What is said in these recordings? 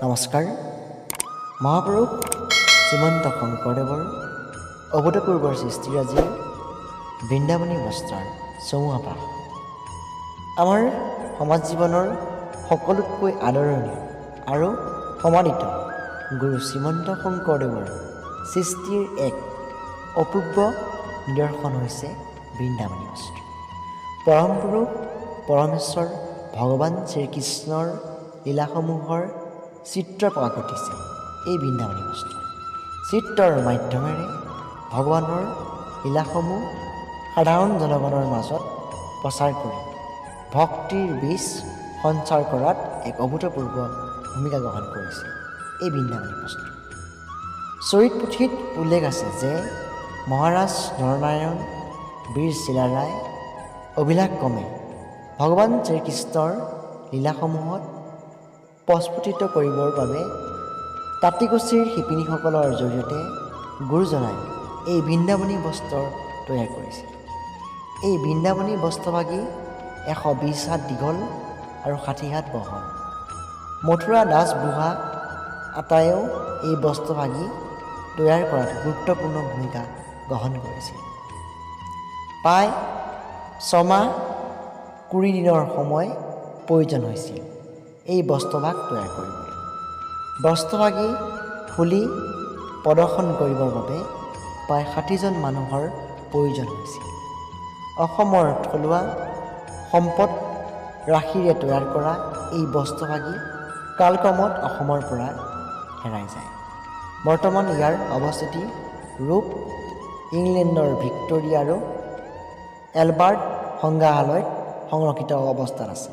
নমস্কাৰ। মহাপুৰুষ শ্ৰীমন্ত শংকৰদেৱৰ অভূতপূৰ্বৰ সৃষ্টিৰাজিৰ বৃন্দাবনী বস্ত্ৰৰ চমুআভাস আমাৰ সমাজ জীৱনৰ সকলোতকৈ আদৰণীয় আৰু সমানিত গুৰু শ্ৰীমন্ত শংকৰদেৱৰ সৃষ্টিৰ এক অপূৰ্ব নিদৰ্শন হৈছে বৃন্দাবনী বস্ত্ৰ। পৰম পুৰুষ পৰমেশ্বৰ ভগৱান শ্ৰীকৃষ্ণৰ লীলাসমূহৰ চিত্ৰ প্ৰকাশ ঘটিছে এই বৃন্দাবনী বস্ত্ৰ। চিত্ৰৰ মাধ্যমেৰে ভগৱানৰ লীলাসমূহ সাধাৰণ জনগণৰ মাজত প্ৰচাৰ কৰি ভক্তিৰ বীজ সঞ্চাৰ কৰাত এক অভূতপূৰ্ব ভূমিকা গ্ৰহণ কৰিছে এই বৃন্দাবনী বস্ত্ৰ। চৰিত পুথিত উল্লেখ আছে যে মহাৰাজ নৰনাৰায়ণ বীৰ চিলাৰায় অভিলাষক্ৰমে ভগৱান শ্ৰীকৃষ্ণৰ লীলাসমূহত প্ৰস্ফুটিত কৰিবৰ বাবে তাঁতীকুছিৰ শিপিনীসকলৰ জৰিয়তে গুৰুজনাই এই বৃন্দাবনী বস্ত্ৰ তৈয়াৰ কৰিছিল। এই বৃন্দাবনী বস্ত্ৰভাগী 120 হাত দীঘল আৰু 60 হাত বহল। মথুৰা দাস বুঢ়া আটায়েও এই বস্ত্ৰভাগী তৈয়াৰ কৰাত গুৰুত্বপূৰ্ণ ভূমিকা গ্ৰহণ কৰিছিল। প্ৰায় 6 মাহ 20 দিনৰ সময় প্ৰয়োজন হৈছিল এই বস্ত্ৰভাগ তৈয়াৰ কৰিবলৈ। বস্ত্ৰভাগী খুলি প্ৰদৰ্শন কৰিবৰ বাবে প্ৰায় 60জন মানুহৰ প্ৰয়োজন হৈছিল। অসমৰ থলুৱা সম্পদ ৰাশিৰে তৈয়াৰ কৰা এই বস্ত্ৰভাগী কালক্ৰমত অসমৰ পৰা হেৰাই যায়। বৰ্তমান ইয়াৰ অৱস্থিতি ৰূপ ইংলেণ্ডৰ ভিক্টৰিয়া আৰু এলবাৰ্ট সংগ্ৰহালয়ত সংৰক্ষিত অৱস্থাত আছে।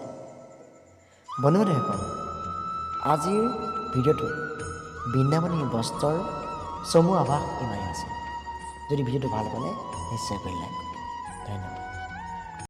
বন্ধুসকল, আজিৰ ভিডিঅ'টোত বৃন্দাবনী বস্ত্ৰৰ চমু আভাস ইমানেই আছে। যদি ভিডিঅ'টো ভাল পালে নিশ্চয় কৰি লাইক কৰিব। ধন্যবাদ।